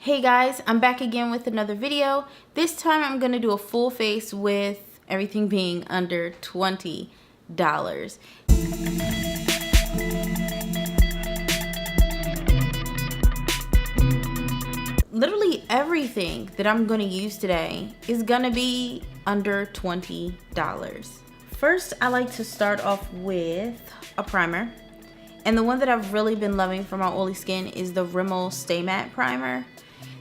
Hey guys, I'm back again with another video. This time I'm gonna do a full face with everything being under $20. Literally everything that I'm gonna use today is gonna be under $20. First, I like to start off with a primer. And the one that I've really been loving for my oily skin is the Rimmel Stay Matte Primer.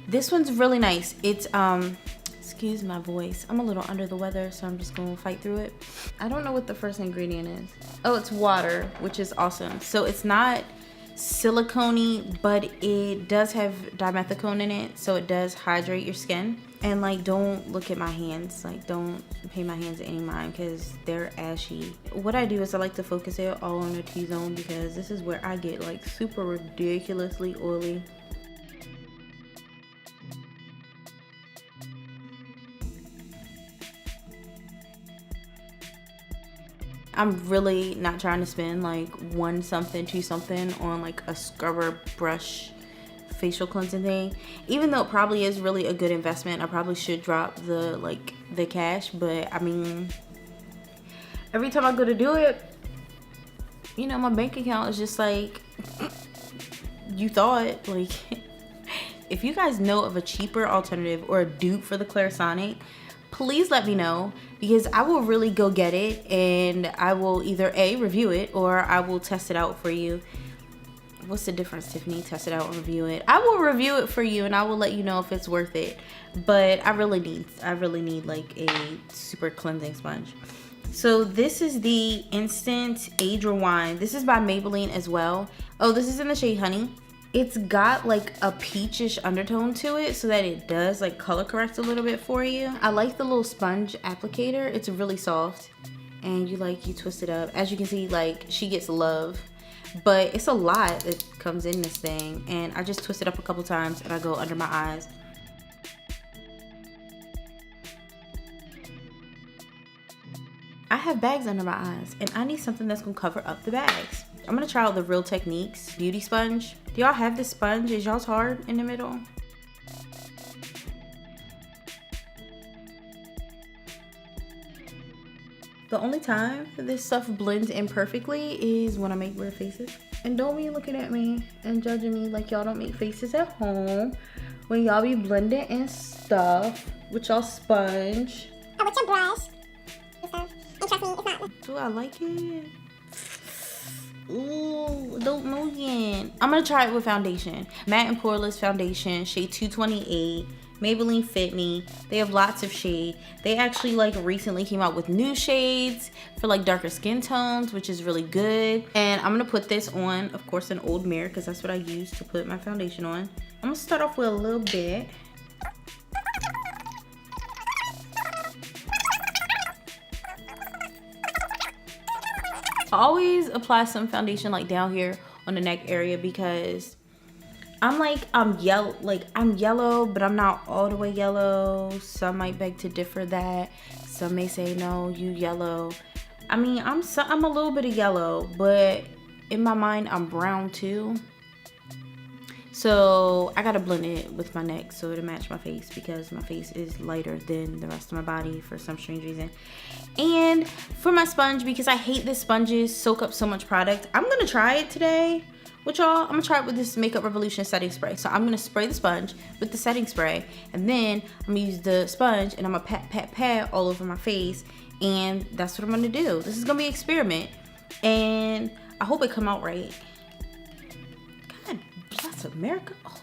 This one's really nice. It's, excuse my voice. I'm a little under the weather, so I'm just gonna fight through it. I don't know what the first ingredient is. Oh, it's water, which is awesome. So it's not silicone-y, but it does have dimethicone in it, so it does hydrate your skin. And like, don't look at my hands. Like, don't pay my hands any mind because they're ashy. What I do is I like to focus it all on the T-zone because this is where I get like super ridiculously oily. I'm really not trying to spend like $1 something, $2 something on like a scrubber brush facial cleansing thing. Even though it probably is really a good investment, I probably should drop the cash, but I mean, every time I go to do it, you know, my bank account is just like, you thought, like, if you guys know of a cheaper alternative or a dupe for the Clarisonic, please let me know, because I will really go get it and I will either A, review it, or I will test it out for you. What's the difference, Tiffany? Test it out and review it. I will review it for you and I will let you know if it's worth it. But I really need like a super cleansing sponge. So this is the Instant Age Rewind. This is by Maybelline as well. Oh, this is in the shade Honey. It's got like a peachish undertone to it so that it does like color correct a little bit for you. I like the little sponge applicator. It's really soft and you twist it up. As you can see, like, she gets love, but it's a lot that comes in this thing, and I just twist it up a couple times and I go under my eyes. I have bags under my eyes and I need something that's gonna cover up the bags. I'm gonna try out the Real Techniques beauty sponge. Do y'all have this sponge? Is y'all's hard in the middle? The only time this stuff blends in perfectly is when I make weird faces. And don't be looking at me and judging me like y'all don't make faces at home when y'all be blending and stuff with y'all sponge. Oh, with your brush. And trust me, it's not. Do I like it? Ooh, don't know yet. I'm gonna try it with foundation. Matte and Poreless Foundation, shade 228. Maybelline Fit Me. They have lots of shade. They actually like recently came out with new shades for like darker skin tones, which is really good. And I'm gonna put this on, of course, an old mirror because that's what I use to put my foundation on. I'm gonna start off with a little bit. I always apply some foundation like down here on the neck area because I'm yellow, but I'm not all the way yellow. Some might beg to differ that. Some may say, no, you yellow. I mean, I'm a little bit of yellow, but in my mind, I'm brown too. So I gotta blend it with my neck so it'll match my face because my face is lighter than the rest of my body for some strange reason. And for my sponge, because I hate that sponges soak up so much product, I'm gonna try it today with y'all. I'm gonna try it with this Makeup Revolution setting spray. So I'm gonna spray the sponge with the setting spray, and then I'm gonna use the sponge and I'm gonna pat all over my face, and that's what I'm gonna do. This is gonna be an experiment, and I hope it come out right. God bless America. Oh.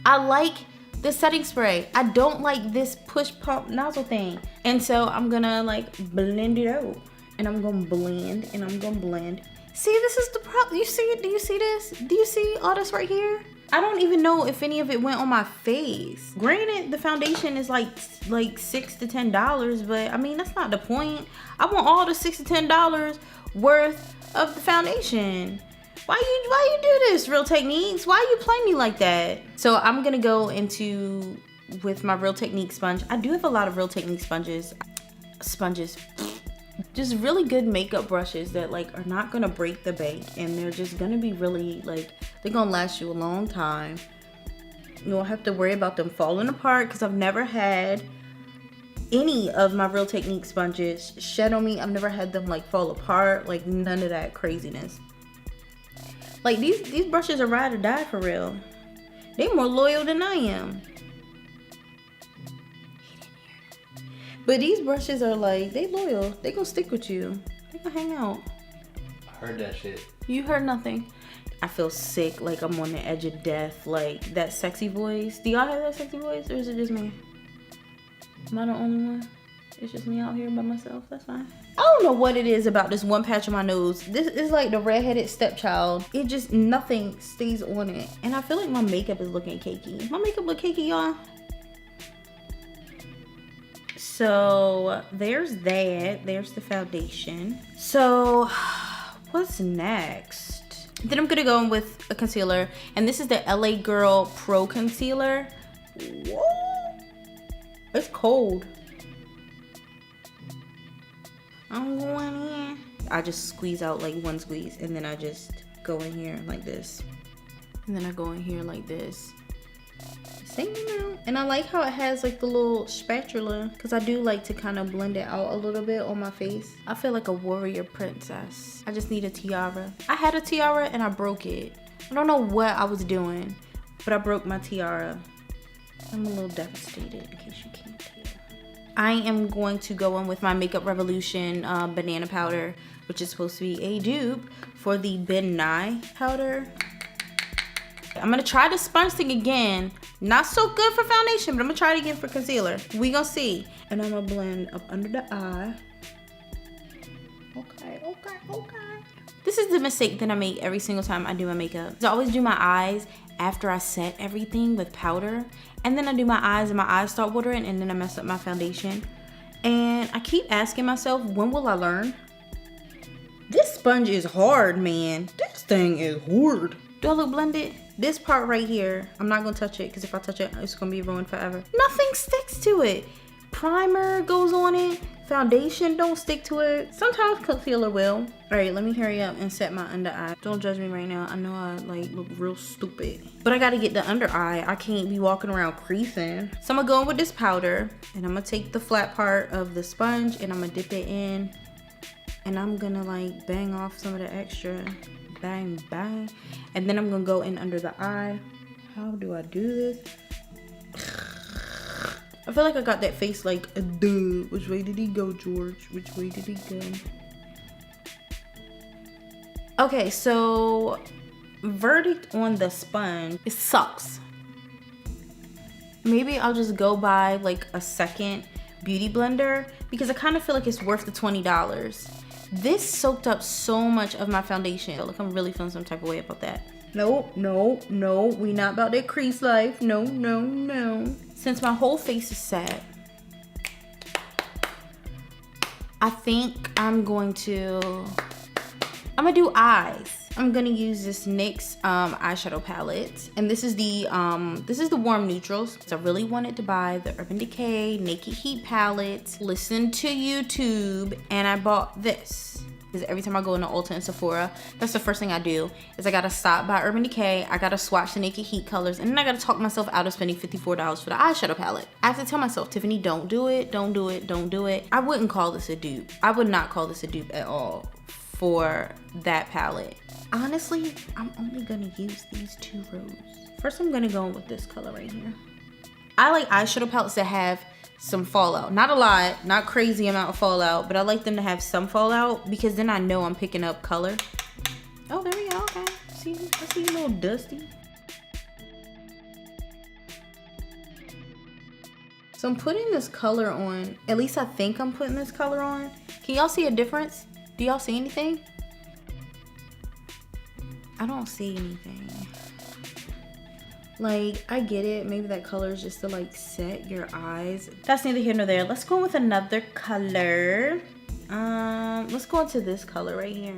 I like the setting spray. I don't like this push pump nozzle thing. And so I'm gonna like blend it out, and I'm gonna blend and I'm gonna blend. See, this is the problem. You see it? Do you see this? Do you see all this right here? I don't even know if any of it went on my face. Granted, the foundation is like $6 to $10, but I mean, that's not the point. I want all the $6 to $10 worth of the foundation. Why you do this, Real Techniques? Why you play me like that? So I'm gonna go with my Real Technique sponge. I do have a lot of Real Technique sponges. Just really good makeup brushes that like are not gonna break the bank, and they're just gonna be really like, they're gonna last you a long time. You won't have to worry about them falling apart because I've never had any of my Real Technique sponges shed on me. I've never had them like fall apart, like none of that craziness. Like these brushes are ride or die for real. They're more loyal than I am. But these brushes are like, they loyal. They gonna stick with you. They gonna hang out. I heard that shit. You heard nothing. I feel sick, like I'm on the edge of death, like that sexy voice. Do y'all have that sexy voice or is it just me? Am I the only one? It's just me out here by myself. That's fine. I don't know what it is about this one patch on my nose. This is like the redheaded stepchild. It just, nothing stays on it. And I feel like my makeup is looking cakey. My makeup look cakey, y'all. So there's that. There's the foundation. So what's next? Then I'm gonna go in with a concealer. And this is the LA Girl Pro Concealer. Whoa. It's cold. I'm going in. I just squeeze out like one squeeze and then I just go in here like this. And then I go in here like this. Same amount. And I like how it has like the little spatula because I do like to kind of blend it out a little bit on my face. I feel like a warrior princess. I just need a tiara. I had a tiara and I broke it. I don't know what I was doing, but I broke my tiara. I'm a little devastated in case you can't tell. I am going to go in with my Makeup Revolution banana powder, which is supposed to be a dupe for the Ben Nye powder. I'm gonna try the sponge thing again. Not so good for foundation, but I'm gonna try it again for concealer. We gonna see. And I'm gonna blend up under the eye. Okay. This is the mistake that I make every single time I do my makeup. I always do my eyes after I set everything with powder. And then I do my eyes and my eyes start watering and then I mess up my foundation. And I keep asking myself, when will I learn? This sponge is hard, man. This thing is hard. Do I look blended? This part right here, I'm not gonna touch it because if I touch it, it's gonna be ruined forever. Nothing sticks to it. Primer goes on it. Foundation don't stick to it. Sometimes concealer will. All right, let me hurry up and set my under eye. Don't judge me right now. I know I like look real stupid, but I gotta get the under eye. I can't be walking around creasing. So I'm gonna go in with this powder and I'm gonna take the flat part of the sponge and I'm gonna dip it in and I'm gonna like bang off some of the extra. Bang, bang. And then I'm gonna go in under the eye. How do I do this? I feel like I got that face like a duh. Which way did he go, George? Which way did he go? Okay, so verdict on the sponge. It sucks. Maybe I'll just go buy like a second beauty blender because I kind of feel like it's worth the $20. This soaked up so much of my foundation. Look, I'm really feeling some type of way about that. No. We not about that crease life. No. Since my whole face is set, I think I'm gonna do eyes. I'm gonna use this NYX eyeshadow palette, and this is the warm neutrals. So I really wanted to buy the Urban Decay Naked Heat palette. Listen to YouTube, and I bought this. Because every time I go into Ulta and Sephora, that's the first thing I do, is I gotta stop by Urban Decay, I gotta swatch the Naked Heat colors, and then I gotta talk myself out of spending $54 for the eyeshadow palette. I have to tell myself, Tiffany, don't do it. I wouldn't call this a dupe. I would not call this a dupe at all for that palette. Honestly, I'm only gonna use these two rows. First, I'm gonna go in with this color right here. I like eyeshadow palettes that have some fallout. Not a lot, not crazy amount of fallout, but I like them to have some fallout because then I know I'm picking up color. Oh, there we go, okay. I see you a little dusty. So I'm putting this color on, at least I think I'm putting this color on. Can y'all see a difference? Do y'all see anything? I don't see anything. Like, I get it. Maybe that color is just to like set your eyes. That's neither here nor there. Let's go with another color. Let's go into this color right here.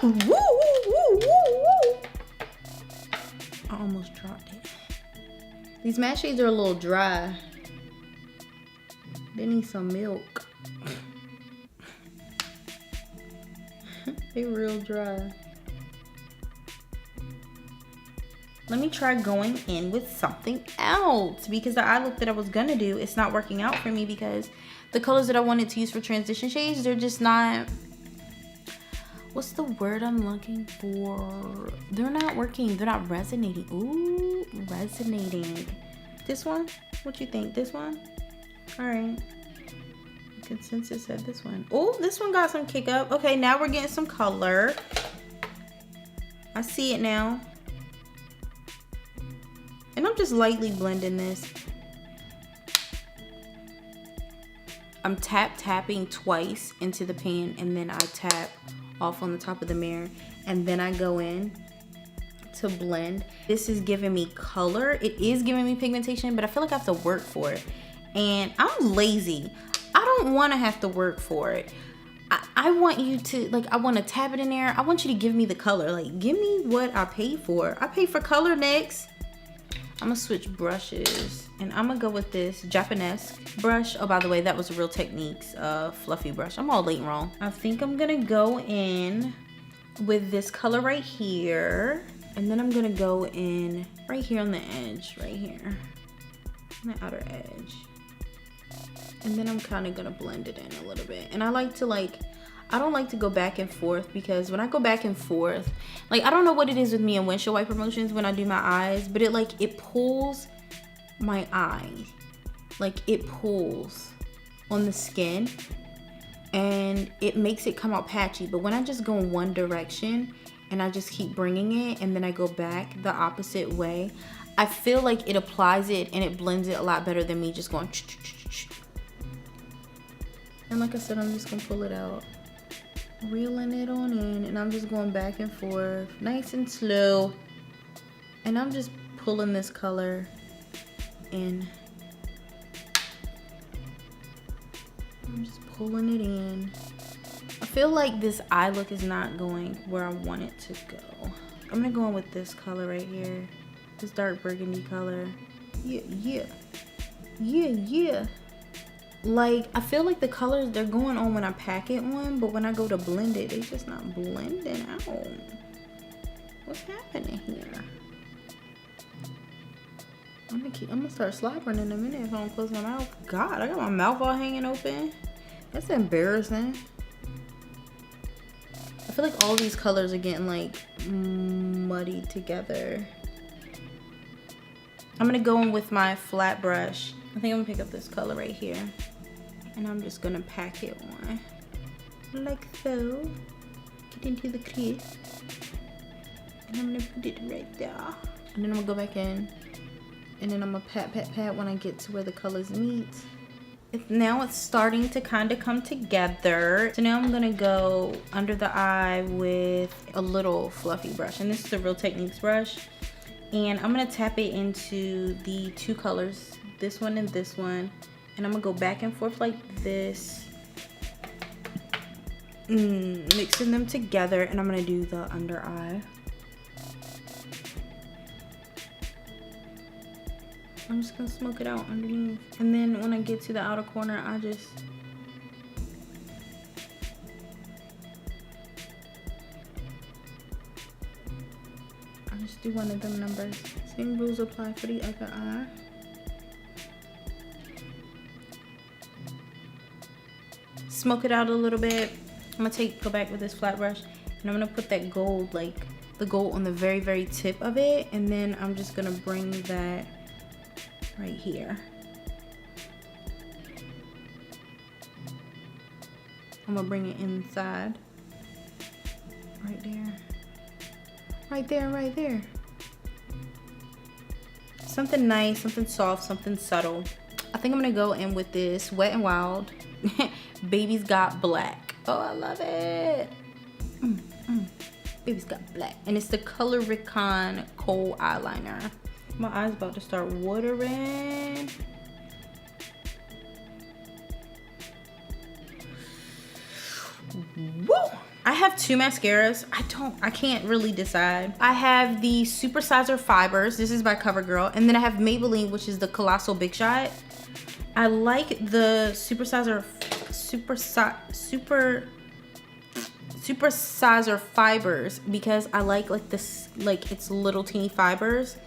Woo, woo, woo. I almost dropped it. These matte shades are a little dry. They need some milk. They real dry. Let me try going in with something else, because the eye look that I was gonna do, it's not working out for me because the colors that I wanted to use for transition shades, they're just not, what's the word I'm looking for? They're not working, they're not resonating. Ooh, resonating. This one? What you think? This one? All right. Consensus said this one. Oh, this one got some kick up. Okay, now we're getting some color. I see it now. And I'm just lightly blending this. I'm tapping twice into the pan, and then I tap off on the top of the mirror, and then I go in to blend. This is giving me color. It is giving me pigmentation, but I feel like I have to work for it. And I'm lazy. I don't want to have to work for it. I want you to, like, I want to tap it in there. I want you to give me the color. Like, give me what I paid for. I paid for color next. I'm gonna switch brushes, and I'm gonna go with this Japanese brush. Oh, by the way, that was Real Techniques fluffy brush. I'm all late and wrong. I think I'm gonna go in with this color right here, and then I'm gonna go in right here on the edge, right here, on the outer edge. And then I'm kind of gonna blend it in a little bit. And I like to, like, I don't like to go back and forth, because when I go back and forth, like, I don't know what it is with me and windshield wiper motions when I do my eyes, but it pulls my eye. Like, it pulls on the skin and it makes it come out patchy. But when I just go in one direction and I just keep bringing it, and then I go back the opposite way, I feel like it applies it and it blends it a lot better than me just going and like I said, I'm just gonna pull it out, reeling it on in, and I'm just going back and forth nice and slow, and I'm just pulling this color in. I'm just pulling it in. I feel like this eye look is not going where I want it to go. I'm gonna go in with this color right here, this dark burgundy color. Yeah. Like, I feel like the colors, they're going on when I pack it on, but when I go to blend it, they just not blending out. What's happening here? I'm gonna start slobbering in a minute if I don't close my mouth. God, I got my mouth all hanging open. That's embarrassing. I feel like all these colors are getting, like, muddied together. I'm gonna go in with my flat brush. I think I'm gonna pick up this color right here, and I'm just gonna pack it on like so. Get into the crease, and I'm gonna put it right there, and then I'm gonna go back in, and then I'm gonna pat when I get to where the colors meet. Now it's starting to kind of come together. So now I'm gonna go under the eye with a little fluffy brush, and this is the Real Techniques brush, and I'm gonna tap it into the two colors, this one and this one, and I'm gonna go back and forth like this, mixing them together, and I'm gonna do the under eye. I'm just gonna smoke it out underneath, and then when I get to the outer corner, I just do one of them numbers. Same rules apply for the other eye. Smoke it out a little bit. I'm gonna go back with this flat brush, and I'm gonna put that gold, like the gold on the very, very tip of it, and then I'm just gonna bring that right here. I'm gonna bring it inside. Right there. Right there, right there. Something nice, something soft, something subtle. I think I'm gonna go in with this Wet n Wild Baby's Got Black. Oh, I love it. Baby's Got Black. And it's the Color Recon Kohl Eyeliner. My eye's about to start watering. Woo! I have two mascaras. I can't really decide. I have the Supersizer Fibers. This is by CoverGirl. And then I have Maybelline, which is the Colossal Big Shot. I supersizer fibers because I like this, like it's little teeny fibers,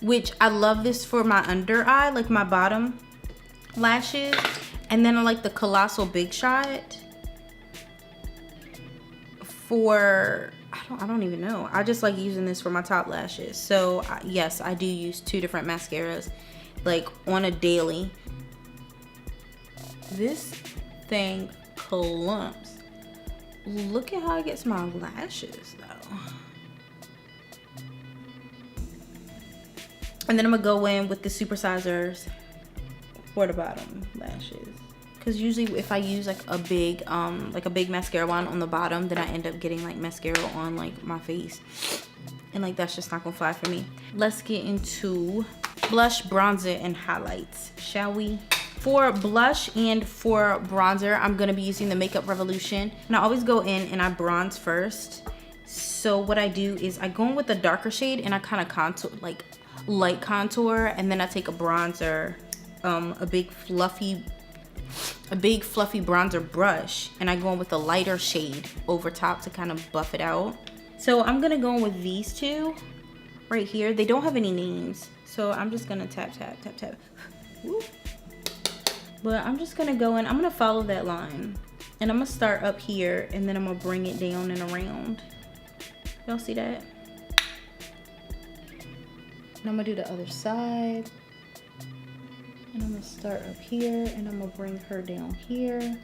which I love this for my under eye, like my bottom lashes. And then I like the Colossal Big Shot for, I don't even know. I just like using this for my top lashes. So yes, I do use 2 different mascaras like on a daily. This thing clumps. Look at how it gets my lashes though. And then I'm gonna go in with the supersizers for the bottom lashes. Because usually if I use like a big mascara wand on the bottom, then I end up getting like mascara on like my face. And like that's just not gonna fly for me. Let's get into blush, bronzer, and highlights, shall we? For blush and for bronzer, I'm gonna be using the Makeup Revolution. And I always go in and I bronze first. So what I do is I go in with a darker shade and I kind of contour, like light contour, and then I take a bronzer, a big fluffy bronzer brush, and I go in with a lighter shade over top to kind of buff it out. So I'm gonna go in with these 2 right here. They don't have any names, so I'm just gonna tap, tap, tap, tap. Woo. But I'm just gonna go in, I'm gonna follow that line, and I'm gonna start up here, and then I'm gonna bring it down and around. Y'all see that? And I'm gonna do the other side. And I'm gonna start up here, and I'm gonna bring her down here.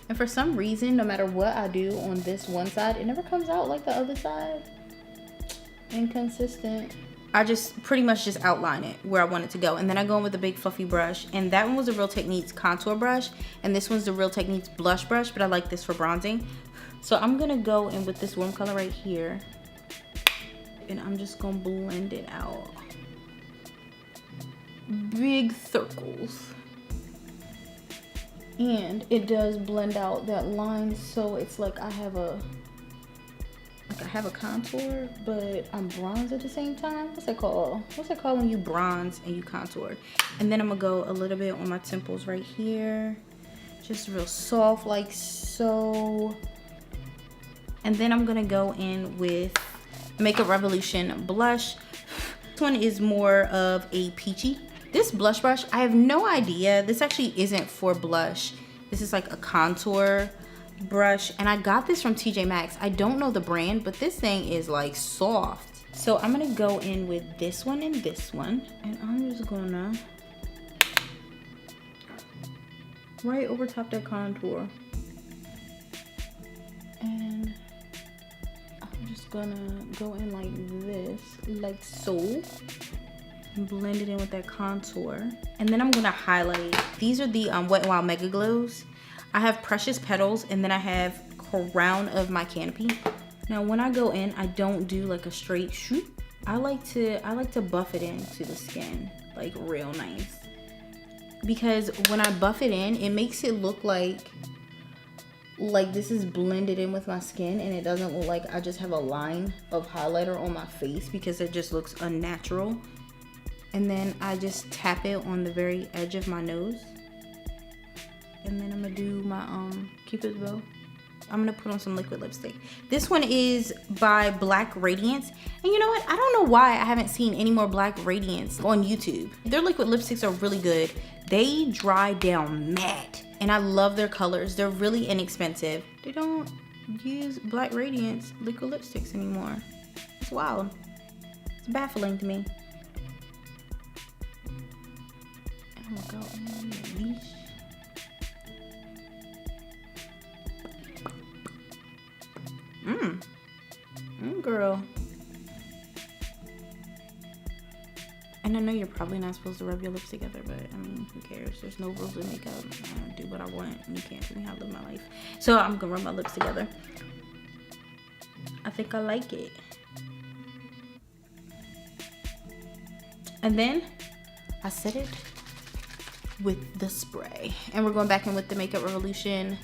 And for some reason, no matter what I do on this one side, it never comes out like the other side. Inconsistent. I just pretty much just outline it where I want it to go. And then I go in with a big fluffy brush. And that one was a Real Techniques contour brush. And this one's the Real Techniques blush brush, but I like this for bronzing. So I'm gonna go in with this warm color right here. And I'm just gonna blend it out. Big circles. And it does blend out that line, so it's like I have a contour, but I'm bronze at the same time. What's that called? What's that called when you bronze and you contour? And then I'm gonna go a little bit on my temples right here, just real soft like so. And then I'm gonna go in with Makeup Revolution blush. This one is more of a peachy. This blush brush, I have no idea. This actually isn't for blush. This is like a contour brush, and I got this from TJ Maxx. I don't know the brand, but this thing is like soft. So I'm gonna go in with this one and this one, and I'm just gonna right over top that contour. And I'm just gonna go in like this, like so. Blend it in with that contour, and then I'm gonna highlight. These are the Wet n Wild Mega Glows. I have Precious Petals, and then I have Crown of My Canopy. Now when I go in, I don't do like a straight shoot. I like to buff it into the skin like real nice, because when I buff it in, it makes it look like this is blended in with my skin, and it doesn't look like I just have a line of highlighter on my face, because it just looks unnatural. And then I just tap it on the very edge of my nose. And then I'm gonna do my Cupid's bow. I'm gonna put on some liquid lipstick. This one is by Black Radiance. And you know what? I don't know why I haven't seen any more Black Radiance on YouTube. Their liquid lipsticks are really good. They dry down matte. And I love their colors. They're really inexpensive. They don't use Black Radiance liquid lipsticks anymore. It's wild. It's baffling to me. I'm gonna go in with these. Girl. And I know you're probably not supposed to rub your lips together, but I mean, who cares? There's no rules in makeup. I do what I want, and you can't tell me how to live my life. So I'm gonna rub my lips together. I think I like it. And then I set it with the spray, and we're going back in with the Makeup Revolution.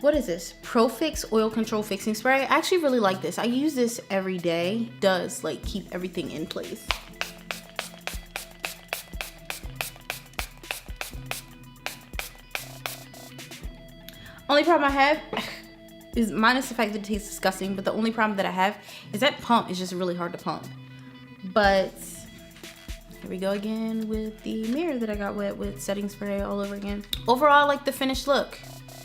What is this? Pro Fix Oil Control Fixing Spray. I actually really like this. I use this every day. It does like keep everything in place. Only problem I have is, minus the fact that it tastes disgusting, but the only problem that I have is that pump is just really hard to pump. But here we go again with the mirror that I got wet with setting spray all over again. Overall, I like the finished look.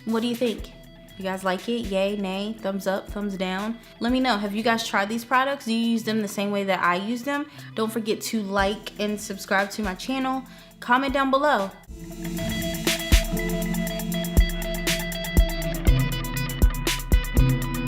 What do you think? You guys like it? Yay, nay, thumbs up, thumbs down? Let me know. Have you guys tried these products? Do you use them the same way that I use them? Don't forget to like and subscribe to my channel. Comment down below.